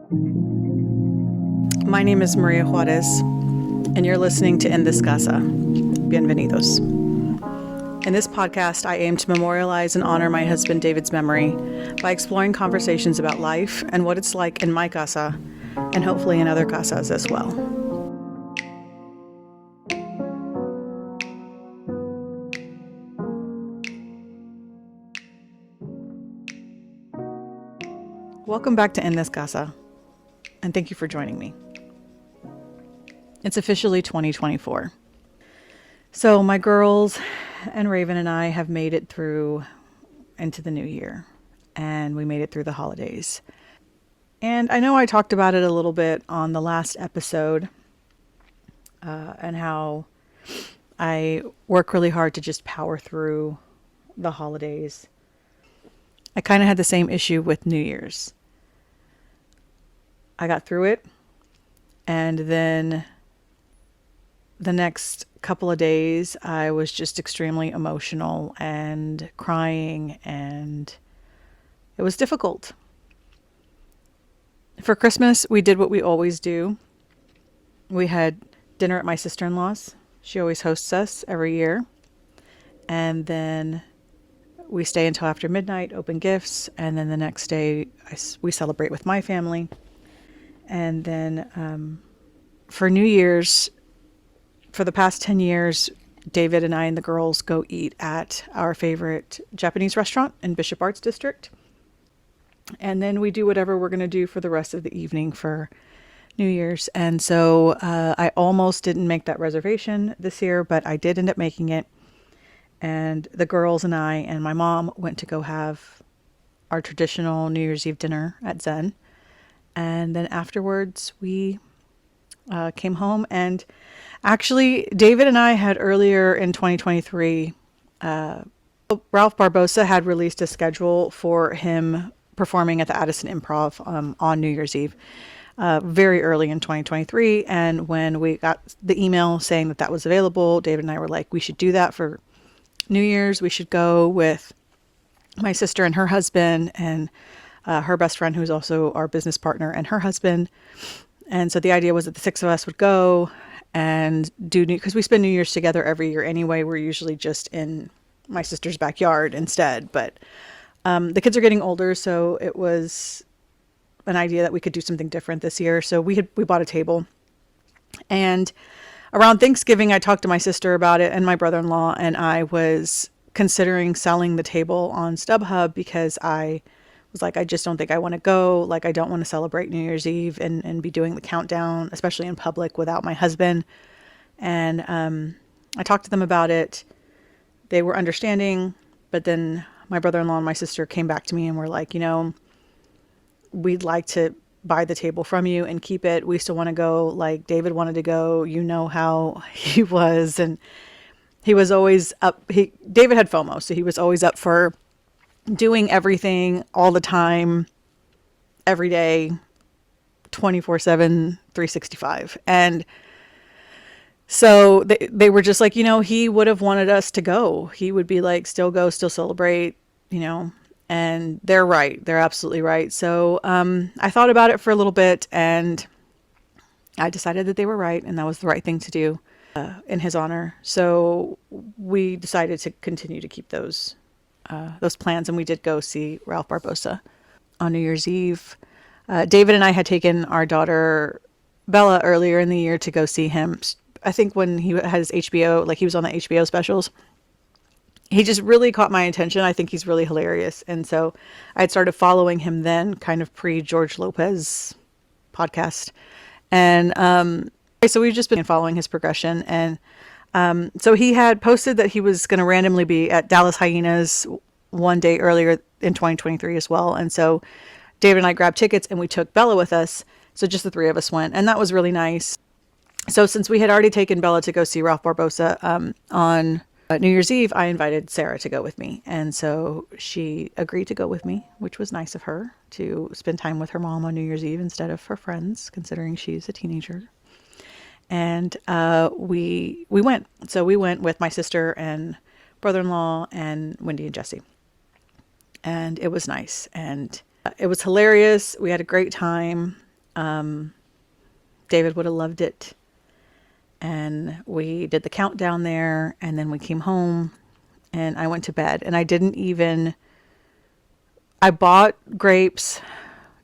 My name is Maria Juarez, and you're listening to In This Casa. Bienvenidos. In this podcast, I aim to memorialize and honor my husband David's memory by exploring conversations about life and what it's like in my casa, and hopefully in other casas as well. Welcome back to In This Casa, and thank you for joining me. It's officially 2024. So my girls and Raven and I have made it through into the new year, and we made it through the holidays. And I know I talked about it a little bit on the last episode, and how I work really hard to just power through the holidays. I kind of had the same issue with New Year's. I got through it, and then the next couple of days, I was just extremely emotional and crying, and it was difficult. For Christmas, we did what we always do. We had dinner at my sister-in-law's. She always hosts us every year. And then we stay until after midnight, open gifts, and then the next day we celebrate with my family. And then for New Year's, for the past 10 years, David and I and the girls go eat at our favorite Japanese restaurant in Bishop Arts District. And then we do whatever we're going to do for the rest of the evening for New Year's. And so I almost didn't make that reservation this year, but I did end up making it. And the girls and I and my mom went to go have our traditional New Year's Eve dinner at Zen. And then afterwards, we came home, and actually David and I had earlier in 2023, Ralph Barbosa had released a schedule for him performing at the Addison Improv on New Year's Eve very early in 2023. And when we got the email saying that was available, David and I were like, we should do that for New Year's. We should go with my sister and her husband and her best friend, who's also our business partner, and her husband. And so the idea was that the six of us would go and because we spend New Year's together every year anyway. We're usually just in my sister's backyard instead. But the kids are getting older, so it was an idea that we could do something different this year. So we bought a table. And around Thanksgiving, I talked to my sister about it, and my brother-in-law, and I was considering selling the table on StubHub because I was like, I just don't think I want to go. Like, I don't want to celebrate New Year's Eve and be doing the countdown, especially in public, without my husband. And I talked to them about it. They were understanding, but then my brother-in-law and my sister came back to me and were like, we'd like to buy the table from you and keep it. We still want to go. Like, David wanted to go. You know how he was, and he was always up. David had FOMO, so he was always up for doing everything all the time, every day, 24/7, 365. And so they were just like, he would have wanted us to go. He would be like, still go, still celebrate, and they're right. They're absolutely right. So I thought about it for a little bit, and I decided that they were right, and that was the right thing to do in his honor. So we decided to continue to keep those plans, and we did go see Ralph Barbosa on New Year's Eve. David and I had taken our daughter Bella earlier in the year to go see him. I think when he had his HBO, like he was on the HBO specials, he just really caught my attention. I think he's really hilarious. And so I had started following him then, kind of pre-George Lopez podcast. And so we've just been following his progression. And so he had posted that he was going to randomly be at Dallas Hyenas one day earlier in 2023 as well. And so David and I grabbed tickets, and we took Bella with us. So just the three of us went, and that was really nice. So since we had already taken Bella to go see Ralph Barbosa on New Year's Eve, I invited Sarah to go with me. And so she agreed to go with me, which was nice of her to spend time with her mom on New Year's Eve instead of her friends, considering she's a teenager. And we went. So we went with my sister and brother-in-law and Wendy and Jesse. And it was nice. And it was hilarious. We had a great time. David would have loved it. And we did the countdown there, and then we came home and I went to bed, and I bought grapes.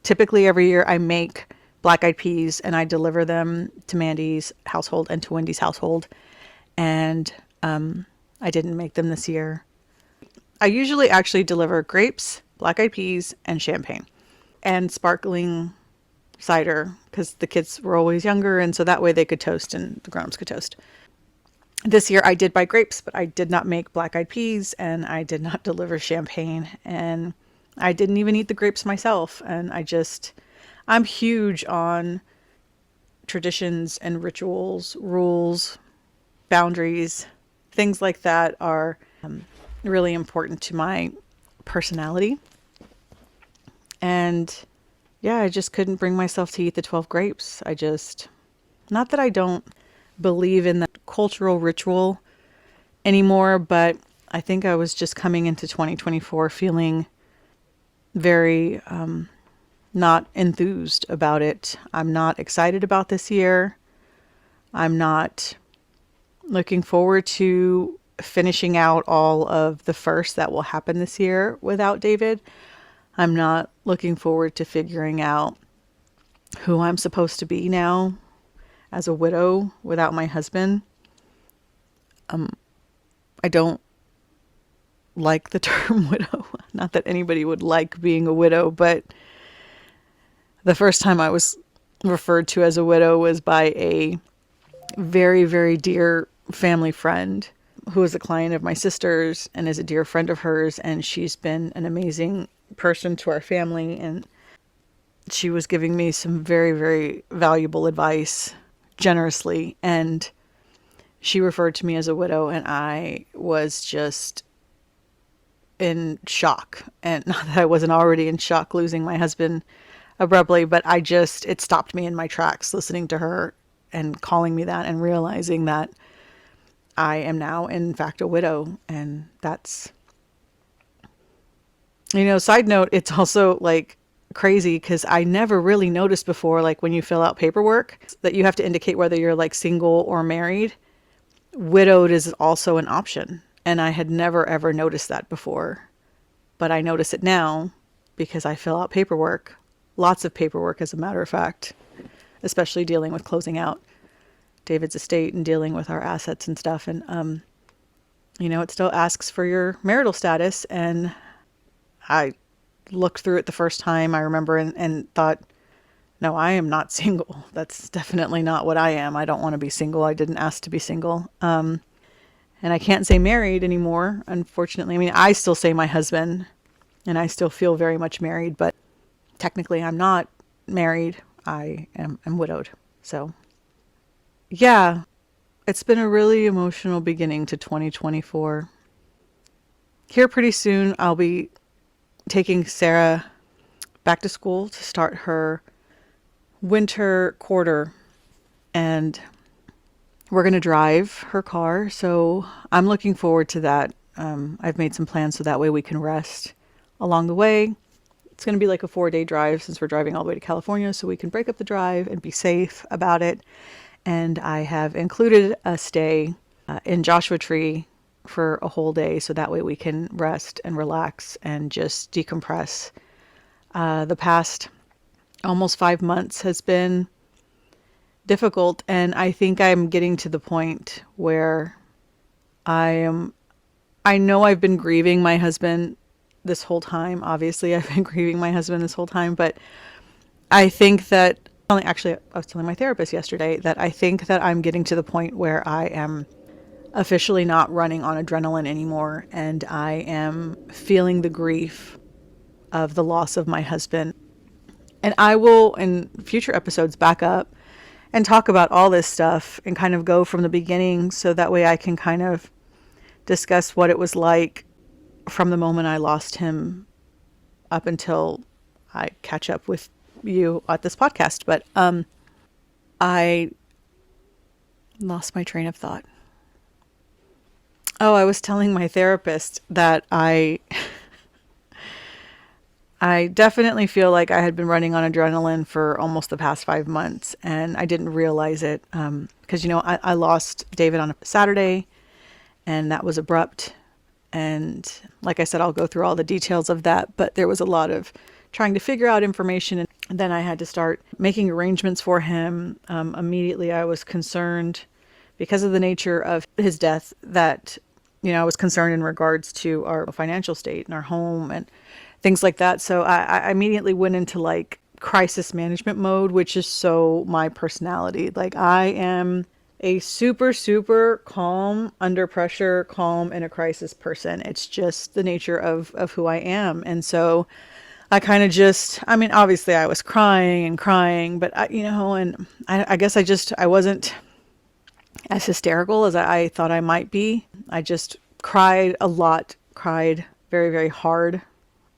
Typically every year I make black-eyed peas and I deliver them to Mandy's household and to Wendy's household. And I didn't make them this year. I usually actually deliver grapes, black-eyed peas, and champagne and sparkling cider because the kids were always younger, and so that way they could toast and the grown-ups could toast. This year I did buy grapes, but I did not make black-eyed peas and I did not deliver champagne, and I didn't even eat the grapes myself. And I'm huge on traditions and rituals, rules, boundaries. Things like that are really important to my personality. And yeah, I just couldn't bring myself to eat the 12 grapes. Not that I don't believe in that cultural ritual anymore, but I think I was just coming into 2024 feeling very not enthused about it. I'm not excited about this year. I'm not looking forward to finishing out all of the first that will happen this year without David. I'm not looking forward to figuring out who I'm supposed to be now as a widow without my husband. I don't like the term widow. Not that anybody would like being a widow, but the first time I was referred to as a widow was by a very, very dear family friend who is a client of my sister's and is a dear friend of hers. And she's been an amazing person to our family. And she was giving me some very, very valuable advice generously. And she referred to me as a widow, and I was just in shock. And not that I wasn't already in shock losing my husband abruptly, but it stopped me in my tracks listening to her and calling me that and realizing that I am now in fact a widow. And that's, side note, it's also like crazy because I never really noticed before, like when you fill out paperwork that you have to indicate whether you're like single or married. Widowed is also an option. And I had never ever noticed that before, but I notice it now because I fill out paperwork, lots of paperwork as a matter of fact, especially dealing with closing out David's estate and dealing with our assets and stuff. And, it still asks for your marital status. And I looked through it the first time I remember and thought, no, I am not single. That's definitely not what I am. I don't want to be single. I didn't ask to be single. And I can't say married anymore, unfortunately. I mean, I still say my husband and I still feel very much married, but technically I'm not married. I'm widowed. So yeah, it's been a really emotional beginning to 2024. Here pretty soon, I'll be taking Sarah back to school to start her winter quarter, and we're going to drive her car. So I'm looking forward to that. I've made some plans so that way we can rest along the way. It's going to be like a 4-day drive since we're driving all the way to California, so we can break up the drive and be safe about it. And I have included a stay in Joshua Tree for a whole day, so that way we can rest and relax and just decompress. The past almost 5 months has been difficult, and I think I'm getting to the point where I know I've been grieving my husband this whole time. Obviously, I've been grieving my husband this whole time, but I think that, actually, I was telling my therapist yesterday that I think that I'm getting to the point where I am officially not running on adrenaline anymore, and I am feeling the grief of the loss of my husband. And I will, in future episodes, back up and talk about all this stuff and kind of go from the beginning, so that way I can kind of discuss what it was like from the moment I lost him up until I catch up with you at this podcast. But I lost my train of thought. Oh, I was telling my therapist that I I definitely feel like I had been running on adrenaline for almost the past 5 months, and I didn't realize it because, I lost David on a Saturday, and that was abrupt. And like I said, I'll go through all the details of that, but there was a lot of trying to figure out information. And then I had to start making arrangements for him. Immediately, I was concerned because of the nature of his death that, I was concerned in regards to our financial state and our home and things like that. So I immediately went into like crisis management mode, which is so my personality. Like I am a super, super calm under pressure, calm in a crisis person. It's just the nature of who I am. And so I kind of obviously I was crying and crying, but I guess I wasn't as hysterical as I thought I might be. I just cried a lot, cried very, very hard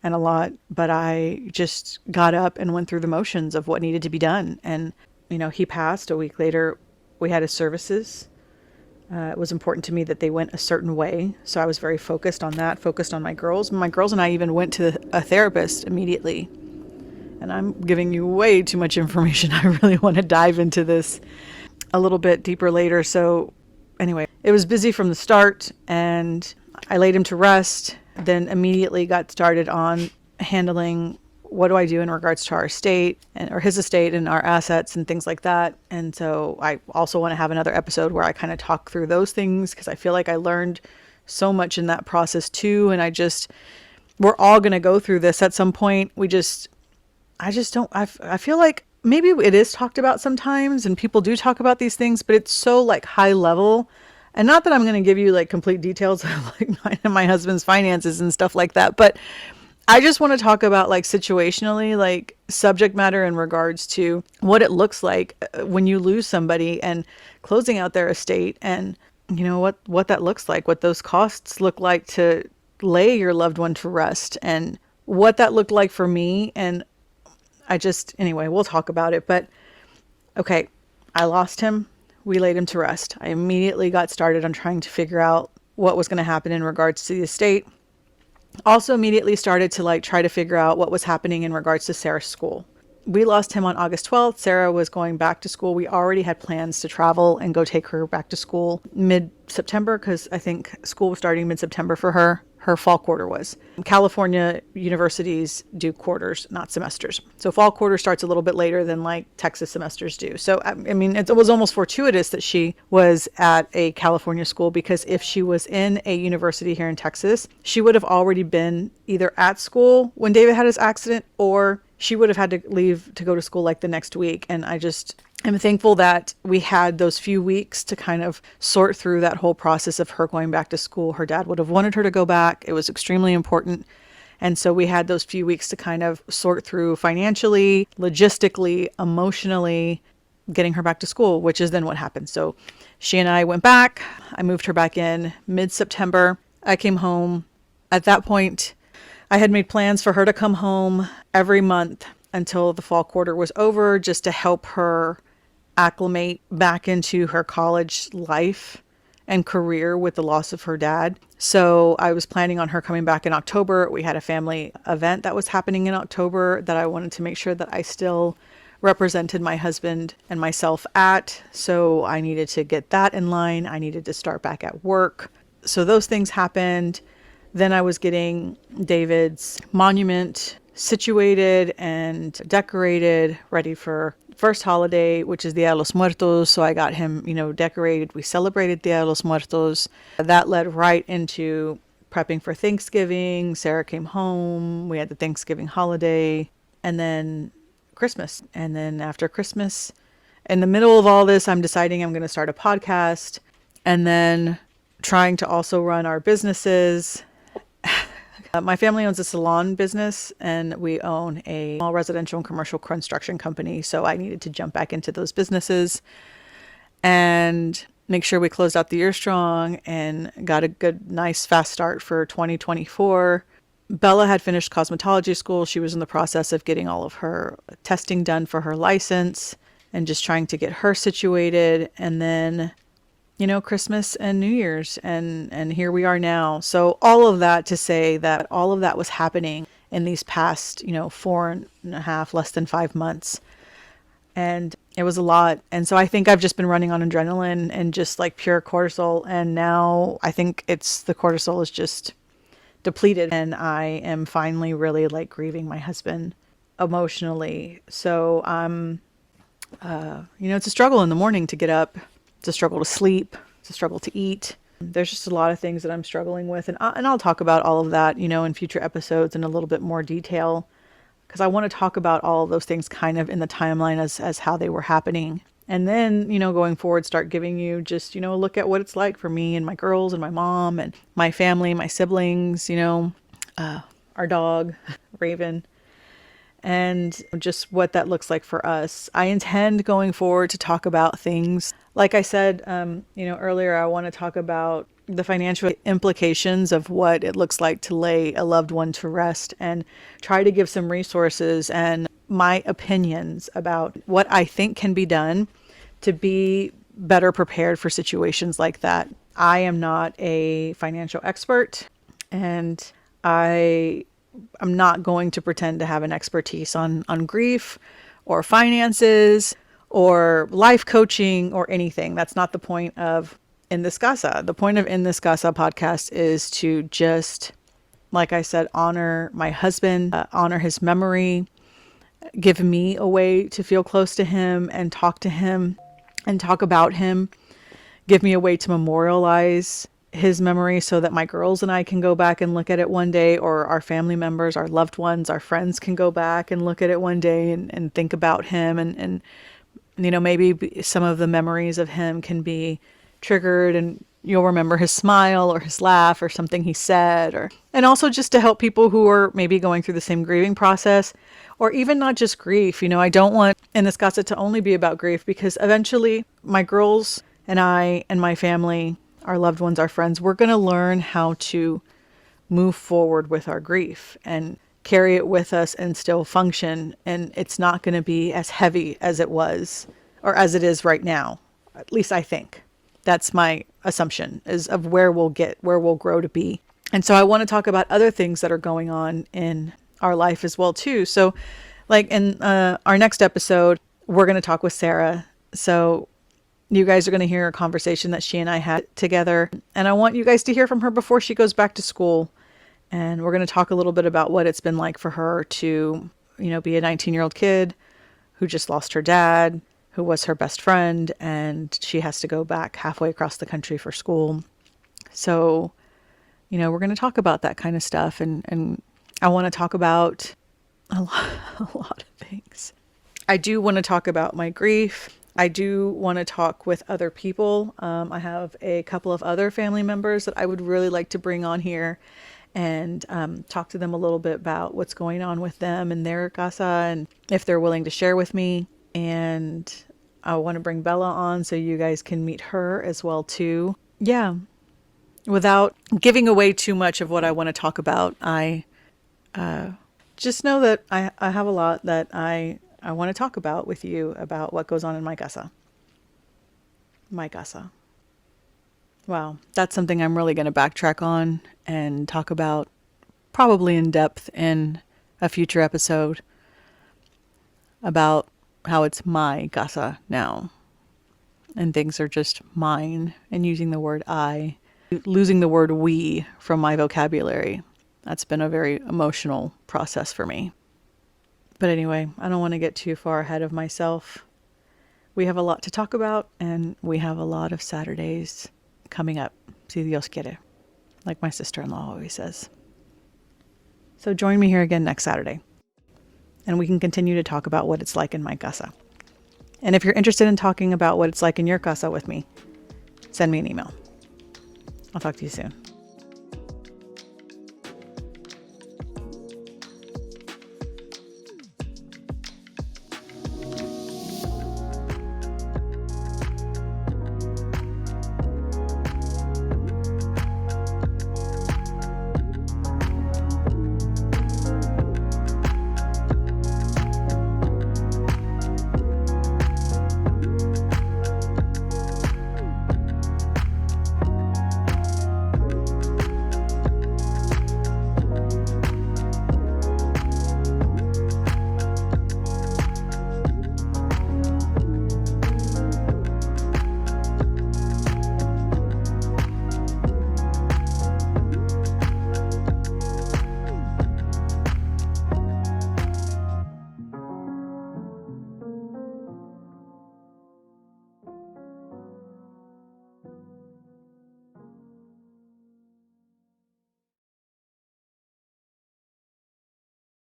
and a lot, but I just got up and went through the motions of what needed to be done. And, he passed a week later. We had his services. It was important to me that they went a certain way. So I was very focused on that, focused on my girls. My girls and I even went to a therapist immediately. And I'm giving you way too much information. I really want to dive into this a little bit deeper later. So anyway, it was busy from the start, and I laid him to rest, then immediately got started on handling what do I do in regards to our estate or his estate and our assets and things like that. And so I also want to have another episode where I kind of talk through those things because I feel like I learned so much in that process too. And we're all going to go through this at some point. I feel like maybe it is talked about sometimes and people do talk about these things, but it's so like high level. And not that I'm going to give you like complete details of like mine and my husband's finances and stuff like that, but I just want to talk about like situationally, like subject matter in regards to what it looks like when you lose somebody and closing out their estate, and what that looks like, what those costs look like to lay your loved one to rest, and what that looked like for me. And anyway, we'll talk about it. But okay, I lost him. We laid him to rest. I immediately got started on trying to figure out what was going to happen in regards to the estate. Also immediately started to like try to figure out what was happening in regards to Sarah's school. We lost him on August 12th. Sarah was going back to school. We already had plans to travel and go take her back to school mid-September because I think school was starting mid-September for her. Her fall quarter was. California universities do quarters, not semesters. So fall quarter starts a little bit later than like Texas semesters do. So, it was almost fortuitous that she was at a California school, because if she was in a university here in Texas, she would have already been either at school when David had his accident, or she would have had to leave to go to school like the next week. And I'm thankful that we had those few weeks to kind of sort through that whole process of her going back to school. Her dad would have wanted her to go back. It was extremely important. And so we had those few weeks to kind of sort through financially, logistically, emotionally, getting her back to school, which is then what happened. So she and I went back. I moved her back in mid-September. I came home. At that point, I had made plans for her to come home every month until the fall quarter was over, just to help her acclimate back into her college life and career with the loss of her dad. So I was planning on her coming back in October. We had a family event that was happening in October that I wanted to make sure that I still represented my husband and myself at. So I needed to get that in line. I needed to start back at work. So those things happened. Then I was getting David's monument situated and decorated, ready for first holiday, which is Dia de los Muertos. So I got him, decorated. We celebrated Dia de los Muertos. That led right into prepping for Thanksgiving. Sarah came home. We had the Thanksgiving holiday, and then Christmas. And then after Christmas, in the middle of all this, I'm deciding I'm going to start a podcast, and then trying to also run our businesses. My family owns a salon business, and we own a small residential and commercial construction company. So I needed to jump back into those businesses and make sure we closed out the year strong and got a good, nice, fast start for 2024. Bella had finished cosmetology school. She was in the process of getting all of her testing done for her license and just trying to get her situated. And then Christmas and New Year's, and here we are now. So all of that to say that all of that was happening in these past, 4.5, less than 5 months. And it was a lot. And so I think I've just been running on adrenaline and just like pure cortisol. And now I think the cortisol is just depleted. And I am finally really like grieving my husband emotionally. So it's a struggle in the morning to get up. It's a struggle to sleep. It's a struggle to eat. There's just a lot of things that I'm struggling with. And I'll talk about all of that, in future episodes in a little bit more detail, because I want to talk about all of those things kind of in the timeline as how they were happening. And then, going forward, start giving you just, a look at what it's like for me and my girls and my mom and my family, my siblings, our dog, Raven, and just what that looks like for us. I intend going forward to talk about things. Like I said, earlier, I want to talk about the financial implications of what it looks like to lay a loved one to rest, and try to give some resources and my opinions about what I think can be done to be better prepared for situations like that. I am not a financial expert, and I'm not going to pretend to have an expertise on grief or finances or life coaching or anything. That's not the point of In This Casa. The point of In This Casa podcast is to just, like I said, honor my husband, honor his memory, give me a way to feel close to him and talk to him and talk about him, give me a way to memorialize his memory so that my girls and I can go back and look at it one day, or our family members, our loved ones, our friends can go back and look at it one day and think about him. And maybe some of the memories of him can be triggered and you'll remember his smile or his laugh or something he said, and also just to help people who are maybe going through the same grieving process, or even not just grief. I don't want In This Casa to only be about grief, because eventually my girls and I and my family, our loved ones, our friends, we're going to learn how to move forward with our grief and carry it with us and still function. And it's not going to be as heavy as it was or as it is right now. At least I think. That's my assumption, is of where we'll grow to be. And so I want to talk about other things that are going on in our life as well too. So like in our next episode, we're going to talk with Sarah. So you guys are going to hear a conversation that she and I had together. And I want you guys to hear from her before she goes back to school. And we're going to talk a little bit about what it's been like for her to, be a 19-year-old kid who just lost her dad, who was her best friend, and she has to go back halfway across the country for school. So, we're going to talk about that kind of stuff. And I want to talk about a lot of things. I do want to talk about my grief. I do want to talk with other people. I have a couple of other family members that I would really like to bring on here and talk to them a little bit about what's going on with them and their casa, and if they're willing to share with me. And I want to bring Bella on so you guys can meet her as well too. Yeah. Without giving away too much of what I want to talk about, I just know that I have a lot that I want to talk about with you about what goes on in my casa. My casa. Wow. That's something I'm really going to backtrack on and talk about probably in depth in a future episode about how it's my casa now. And things are just mine, and using the word I, losing the word we from my vocabulary. That's been a very emotional process for me. But anyway, I don't want to get too far ahead of myself. We have a lot to talk about, and we have a lot of Saturdays coming up. Si Dios quiere, like my sister-in-law always says. So join me here again next Saturday, and we can continue to talk about what it's like in my casa. And if you're interested in talking about what it's like in your casa with me, send me an email. I'll talk to you soon.